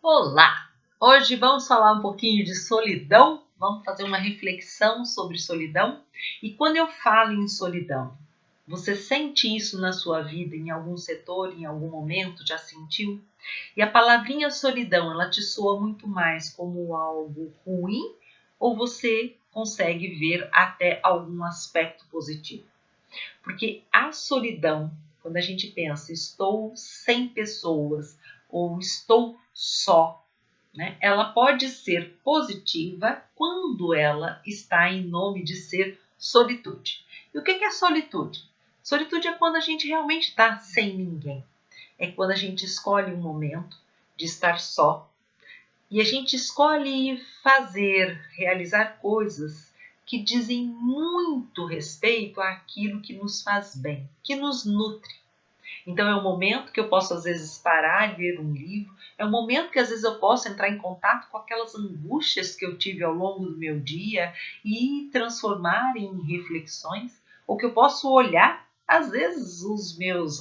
Olá! Hoje vamos falar um pouquinho de solidão, vamos fazer uma reflexão sobre solidão. E quando eu falo em solidão, você sente isso na sua vida, em algum setor, em algum momento, já sentiu? E a palavrinha solidão, ela te soa muito mais como algo ruim ou você consegue ver até algum aspecto positivo? Porque a solidão, quando a gente pensa, estou sem pessoas ou estou só, né? Ela pode ser positiva quando ela está em nome de ser solitude. E o que é solitude? Solitude é quando a gente realmente está sem ninguém. É quando a gente escolhe um momento de estar só e a gente escolhe fazer, realizar coisas que dizem muito respeito àquilo que nos faz bem, que nos nutre. Então é um momento que eu posso às vezes parar e ler um livro, é um momento que às vezes eu posso entrar em contato com aquelas angústias que eu tive ao longo do meu dia e transformar em reflexões, ou que eu posso olhar às vezes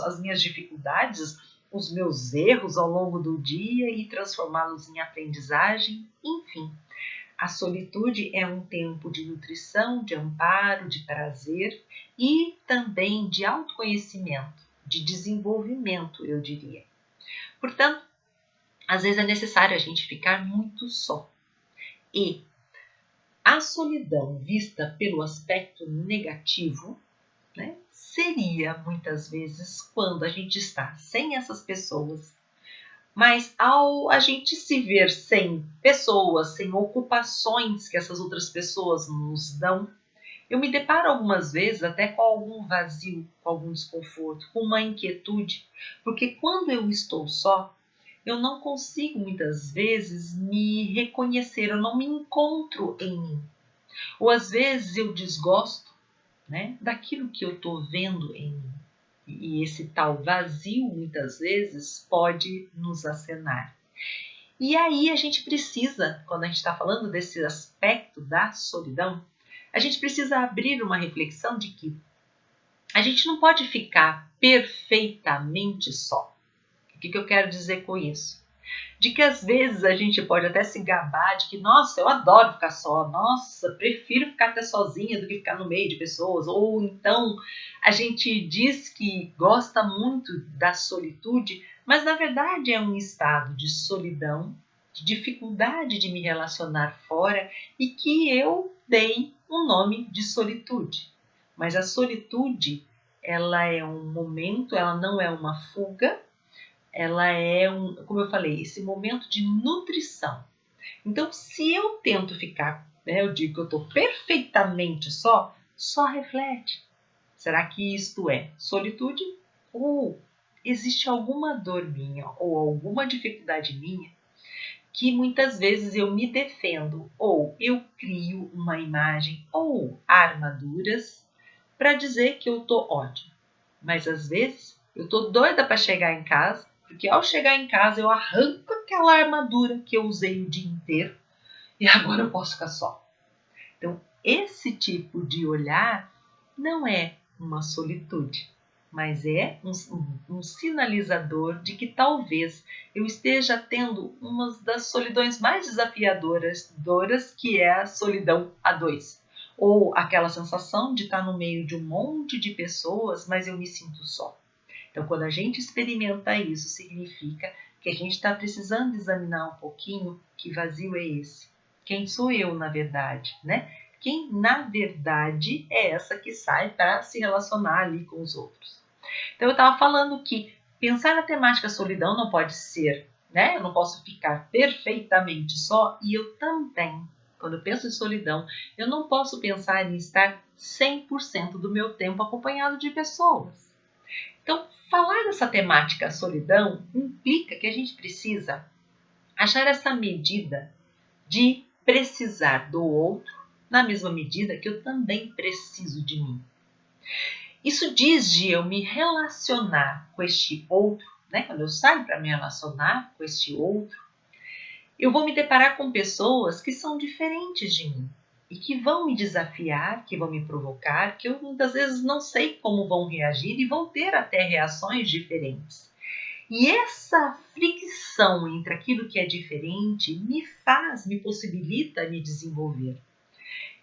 as minhas dificuldades, os meus erros ao longo do dia e transformá-los em aprendizagem, enfim. A solitude é um tempo de nutrição, de amparo, de prazer e também de autoconhecimento, de desenvolvimento, eu diria. Portanto, às vezes é necessário a gente ficar muito só. E a solidão vista pelo aspecto negativo, né, seria muitas vezes quando a gente está sem essas pessoas, mas ao a gente se ver sem pessoas, sem ocupações que essas outras pessoas nos dão, eu me deparo algumas vezes até com algum vazio, com algum desconforto, com uma inquietude, porque quando eu estou só, eu não consigo muitas vezes me reconhecer, eu não me encontro em mim. Ou às vezes eu desgosto, né, daquilo que eu estou vendo em mim. E esse tal vazio, muitas vezes, pode nos acenar. E aí a gente precisa, quando a gente está falando desse aspecto da solidão, a gente precisa abrir uma reflexão de que a gente não pode ficar perfeitamente só. O que eu quero dizer com isso? De que às vezes a gente pode até se gabar de que, nossa, eu adoro ficar só, nossa, prefiro ficar até sozinha do que ficar no meio de pessoas. Ou então a gente diz que gosta muito da solitude, mas na verdade é um estado de solidão, de dificuldade de me relacionar fora e que eu dei o nome de solitude. Mas a solitude, ela é um momento, ela não é uma fuga, ela é como eu falei, esse momento de nutrição. Então, se eu tento ficar, né, eu digo que eu estou perfeitamente só reflete. Será que isto é solitude? Ou existe alguma dor minha ou alguma dificuldade minha que muitas vezes eu me defendo ou eu crio uma imagem ou armaduras para dizer que eu estou ótima. Mas às vezes eu estou doida para chegar em casa, porque ao chegar em casa eu arranco aquela armadura que eu usei o dia inteiro e agora eu posso ficar só. Então, esse tipo de olhar não é uma solitude, mas é um sinalizador de que talvez eu esteja tendo uma das solidões mais desafiadoras, que é a solidão a dois. Ou aquela sensação de estar no meio de um monte de pessoas, mas eu me sinto só. Então, quando a gente experimenta isso, significa que a gente está precisando examinar um pouquinho que vazio é esse. Quem sou eu, na verdade, né? Quem, na verdade, é essa que sai para se relacionar ali com os outros. Então, eu estava falando que pensar na temática solidão não pode ser, né? Eu não posso ficar perfeitamente só e eu também, quando eu penso em solidão, eu não posso pensar em estar 100% do meu tempo acompanhado de pessoas. Então, falar dessa temática solidão implica que a gente precisa achar essa medida de precisar do outro na mesma medida que eu também preciso de mim. Isso diz de eu me relacionar com este outro, né? Quando eu saio para me relacionar com este outro, eu vou me deparar com pessoas que são diferentes de mim e que vão me desafiar, que vão me provocar, que eu muitas vezes não sei como vão reagir e vão ter até reações diferentes. E essa fricção entre aquilo que é diferente me possibilita me desenvolver.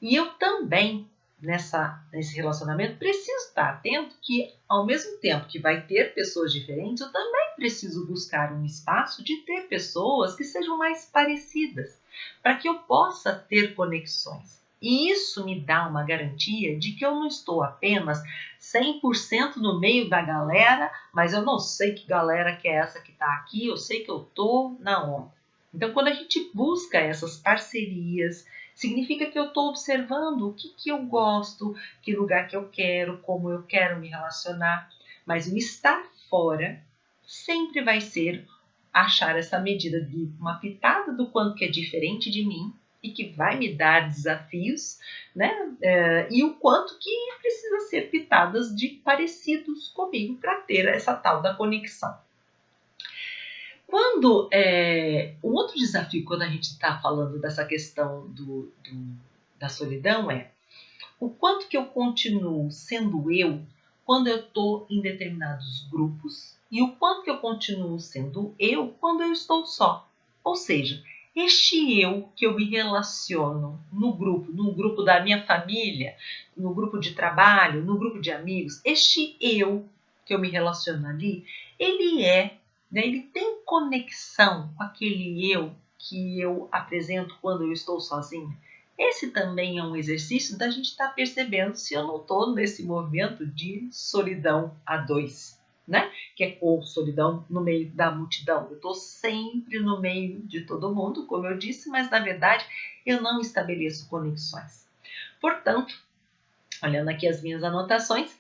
E eu também, nesse relacionamento, preciso estar atento que, ao mesmo tempo que vai ter pessoas diferentes, eu também preciso buscar um espaço de ter pessoas que sejam mais parecidas, para que eu possa ter conexões. E isso me dá uma garantia de que eu não estou apenas 100% no meio da galera, mas eu não sei que galera que é essa que está aqui, eu sei que eu estou na onda. Então, quando a gente busca essas parcerias, significa que eu estou observando o que eu gosto, que lugar que eu quero, como eu quero me relacionar. Mas o estar fora sempre vai ser achar essa medida de uma pitada do quanto que é diferente de mim e que vai me dar desafios, né? E o quanto que precisa ser pitadas de parecidos comigo para ter essa tal da conexão. Um outro desafio quando a gente está falando dessa questão da solidão é o quanto que eu continuo sendo eu quando eu estou em determinados grupos e o quanto que eu continuo sendo eu quando eu estou só. Ou seja, este eu que eu me relaciono no grupo da minha família, no grupo de trabalho, no grupo de amigos, este eu que eu me relaciono ali, ele tem conexão com aquele eu que eu apresento quando eu estou sozinha. Esse também é um exercício da gente estar percebendo se eu não estou nesse movimento de solidão a dois, né? Que é ou solidão no meio da multidão. Eu estou sempre no meio de todo mundo, como eu disse, mas na verdade eu não estabeleço conexões. Portanto, olhando aqui as minhas anotações,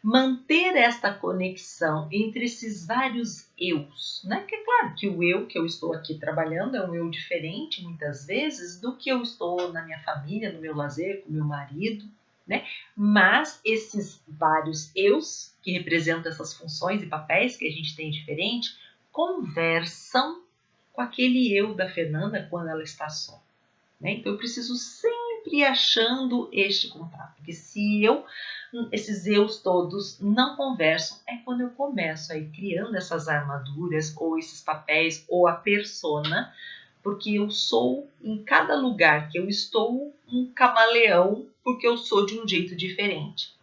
manter esta conexão entre esses vários eus, né? Que é claro que o eu que eu estou aqui trabalhando é um eu diferente, muitas vezes, do que eu estou na minha família, no meu lazer, com meu marido, né? Mas esses vários eus, que representam essas funções e papéis que a gente tem diferente, conversam com aquele eu da Fernanda quando ela está só, né? Então eu preciso sempre ir achando este contato, porque se esses eus todos não conversam, é quando eu começo a ir criando essas armaduras, ou esses papéis, ou a persona, porque eu sou, em cada lugar que eu estou, um camaleão, porque eu sou de um jeito diferente.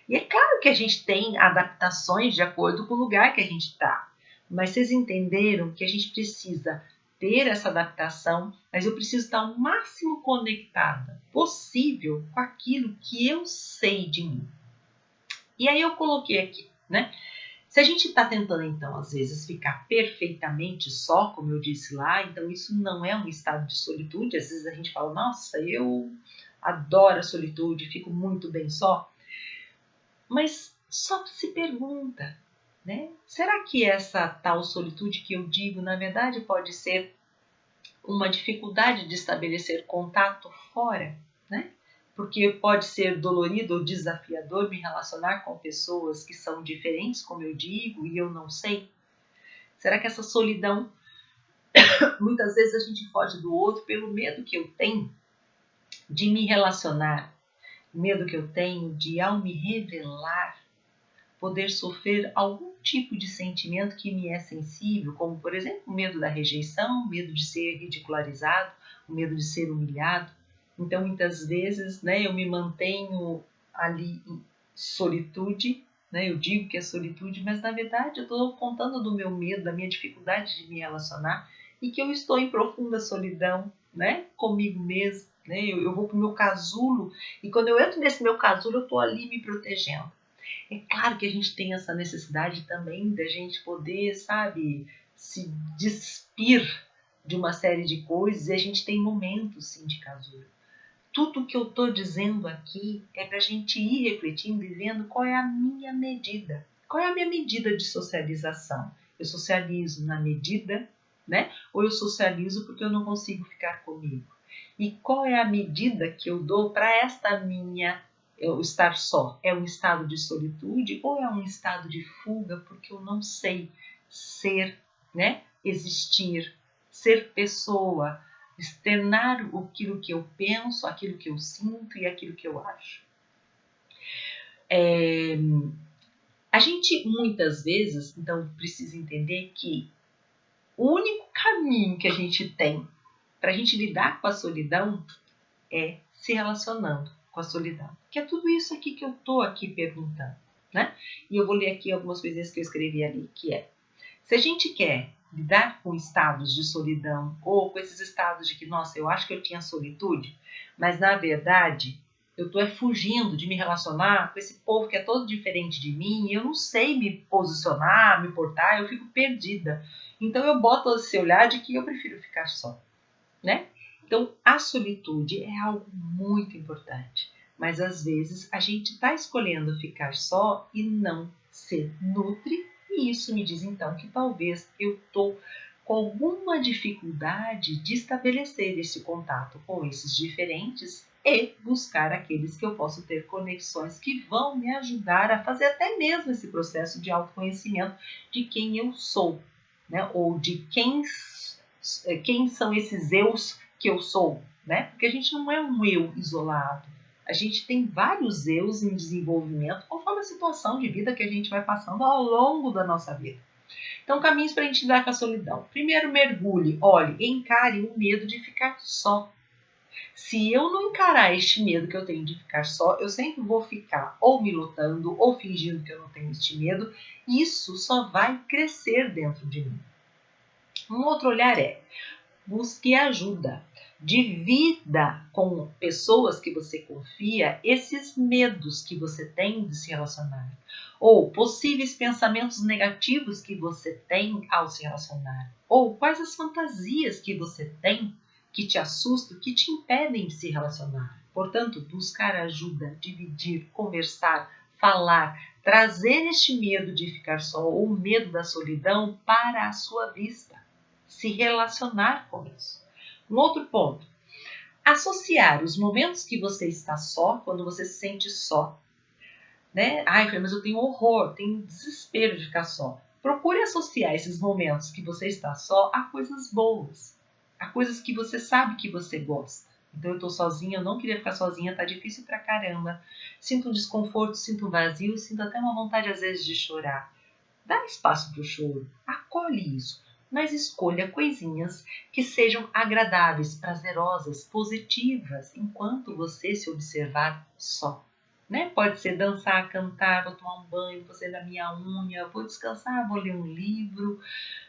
E é claro que a gente tem adaptações de acordo com o lugar que a gente está, mas vocês entenderam que a gente precisa ter essa adaptação, mas eu preciso estar o máximo conectada possível com aquilo que eu sei de mim. E aí eu coloquei aqui, né? Se a gente está tentando, então, às vezes, ficar perfeitamente só, como eu disse lá, então isso não é um estado de solitude. Às vezes a gente fala, nossa, eu adoro a solitude, fico muito bem só. Mas só se pergunta, né? Será que essa tal solitude que eu digo, na verdade, pode ser uma dificuldade de estabelecer contato fora, né? Porque pode ser dolorido ou desafiador me relacionar com pessoas que são diferentes, como eu digo, e eu não sei? Será que essa solidão, muitas vezes a gente foge do outro pelo medo que eu tenho de me relacionar, medo que eu tenho de, ao me revelar, poder sofrer algum tipo de sentimento que me é sensível, como, por exemplo, o medo da rejeição, o medo de ser ridicularizado, o medo de ser humilhado. Então, muitas vezes, né, eu me mantenho ali em solitude, né, eu digo que é solitude, mas na verdade eu estou contando do meu medo, da minha dificuldade de me relacionar e que eu estou em profunda solidão, né, comigo mesmo. Né, eu vou para o meu casulo e quando eu entro nesse meu casulo eu estou ali me protegendo. É claro que a gente tem essa necessidade também da gente poder, sabe, se despir de uma série de coisas e a gente tem momentos, sim, de casulo. Tudo que eu estou dizendo aqui é para a gente ir refletindo e vendo qual é a minha medida. Qual é a minha medida de socialização? Eu socializo na medida, né? Ou eu socializo porque eu não consigo ficar comigo? E qual é a medida que eu dou para esta minha eu estar só? É um estado de solitude ou é um estado de fuga porque eu não sei ser, né? Existir, ser pessoa, externar aquilo que eu penso, aquilo que eu sinto e aquilo que eu acho. A gente muitas vezes, então, precisa entender que o único caminho que a gente tem para a gente lidar com a solidão é se relacionando com a solidão. Que é tudo isso aqui que eu estou aqui perguntando, né? E eu vou ler aqui algumas coisinhas que eu escrevi ali, que é: se a gente quer lidar com estados de solidão ou com esses estados de que, nossa, eu acho que eu tinha solitude, mas na verdade eu estou fugindo de me relacionar com esse povo que é todo diferente de mim, e eu não sei me posicionar, me portar, eu fico perdida. Então eu boto esse olhar de que eu prefiro ficar só, né? Então a solitude é algo muito importante, mas às vezes a gente está escolhendo ficar só e não se nutre, e isso me diz então que talvez eu estou com alguma dificuldade de estabelecer esse contato com esses diferentes e buscar aqueles que eu posso ter conexões que vão me ajudar a fazer até mesmo esse processo de autoconhecimento de quem eu sou, né? Ou de quem são esses eus que eu sou, né? Porque a gente não é um eu isolado. A gente tem vários eus em desenvolvimento conforme a situação de vida que a gente vai passando ao longo da nossa vida. Então, caminhos para a gente lidar com a solidão. Primeiro, mergulhe, olhe, encare o medo de ficar só. Se eu não encarar este medo que eu tenho de ficar só, eu sempre vou ficar ou me lutando ou fingindo que eu não tenho este medo. E isso só vai crescer dentro de mim. Um outro olhar é: busque ajuda. Divida com pessoas que você confia esses medos que você tem de se relacionar. Ou possíveis pensamentos negativos que você tem ao se relacionar. Ou quais as fantasias que você tem que te assustam, que te impedem de se relacionar. Portanto, buscar ajuda, dividir, conversar, falar, trazer este medo de ficar só ou o medo da solidão para a sua vista. Se relacionar com isso. Um outro ponto: associar os momentos que você está só, quando você se sente só, né? Ai, mas eu tenho horror, tenho desespero de ficar só. Procure associar esses momentos que você está só a coisas boas, a coisas que você sabe que você gosta. Então eu tô sozinha, eu não queria ficar sozinha, tá difícil pra caramba. Sinto um desconforto, sinto um vazio, sinto até uma vontade às vezes de chorar. Dá espaço para o choro, acolhe isso, mas escolha coisinhas que sejam agradáveis, prazerosas, positivas, enquanto você se observar só. Né? Pode ser dançar, cantar, vou tomar um banho, vou fazer a minha unha, vou descansar, vou ler um livro.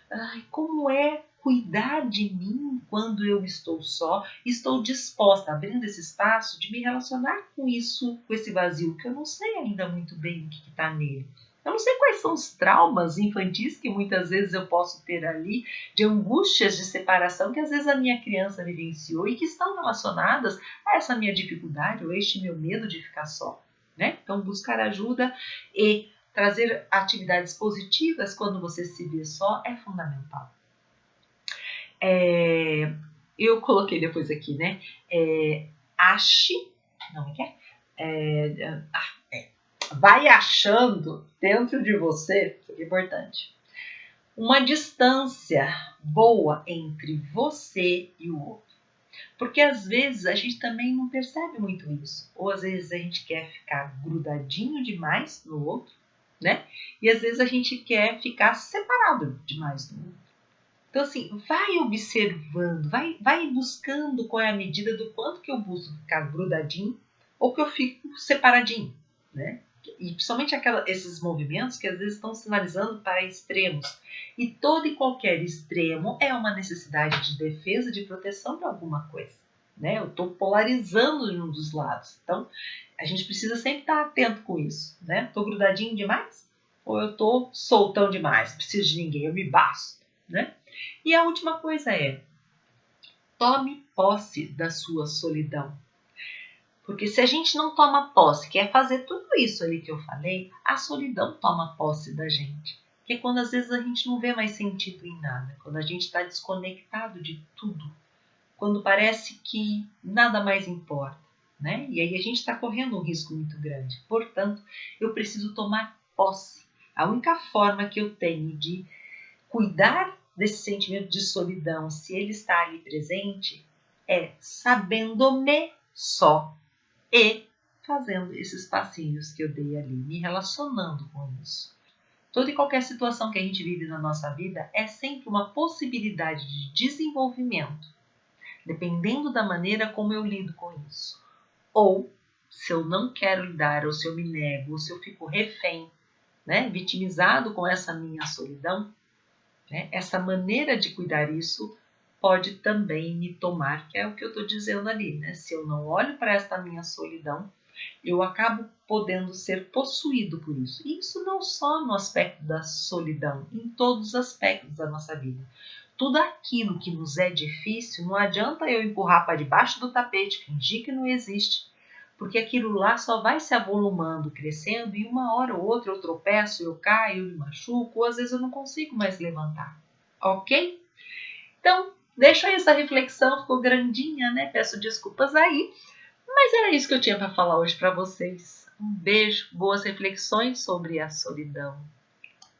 Ai, como é cuidar de mim quando eu estou só? Estou disposta, abrindo esse espaço, de me relacionar com isso, com esse vazio, que eu não sei ainda muito bem o que está nele. Eu não sei quais são os traumas infantis que muitas vezes eu posso ter ali, de angústias de separação que às vezes a minha criança vivenciou e que estão relacionadas a essa minha dificuldade ou este meu medo de ficar só. Né? Então, buscar ajuda e trazer atividades positivas quando você se vê só é fundamental. Eu coloquei depois aqui, né? Ache, não é que é? Vai achando dentro de você, isso é importante, uma distância boa entre você e o outro. Porque às vezes a gente também não percebe muito isso. Ou às vezes a gente quer ficar grudadinho demais no outro, né? E às vezes a gente quer ficar separado demais do outro. Então assim, vai observando, vai buscando qual é a medida do quanto que eu busco ficar grudadinho ou que eu fico separadinho, né? E principalmente esses movimentos que às vezes estão sinalizando para extremos. E todo e qualquer extremo é uma necessidade de defesa, de proteção para alguma coisa. Né? Eu estou polarizando em um dos lados. Então, a gente precisa sempre estar atento com isso. Estou grudadinho demais? Ou eu estou soltão demais? Não preciso de ninguém, eu me basto. Né? E a última coisa é: tome posse da sua solidão. Porque se a gente não toma posse, quer fazer tudo isso ali que eu falei, a solidão toma posse da gente. Que é quando às vezes a gente não vê mais sentido em nada, quando a gente está desconectado de tudo, quando parece que nada mais importa, né? E aí a gente está correndo um risco muito grande. Portanto, eu preciso tomar posse. A única forma que eu tenho de cuidar desse sentimento de solidão, se ele está ali presente, é sabendo-me só. E fazendo esses passinhos que eu dei ali, me relacionando com isso. Toda e qualquer situação que a gente vive na nossa vida é sempre uma possibilidade de desenvolvimento, dependendo da maneira como eu lido com isso. Ou, se eu não quero lidar, ou se eu me nego, ou se eu fico refém, né, vitimizado com essa minha solidão, né, essa maneira de cuidar isso pode também me tomar, que é o que eu estou dizendo ali, né? Se eu não olho para esta minha solidão, eu acabo podendo ser possuído por isso. E isso não só no aspecto da solidão, em todos os aspectos da nossa vida. Tudo aquilo que nos é difícil, não adianta eu empurrar para debaixo do tapete, fingir que não existe, porque aquilo lá só vai se avolumando, crescendo, e uma hora ou outra eu tropeço, eu caio, eu me machuco, ou às vezes eu não consigo mais levantar. Ok? Então, deixa aí essa reflexão, ficou grandinha, né? Peço desculpas aí, mas era isso que eu tinha para falar hoje para vocês. Um beijo, boas reflexões sobre a solidão.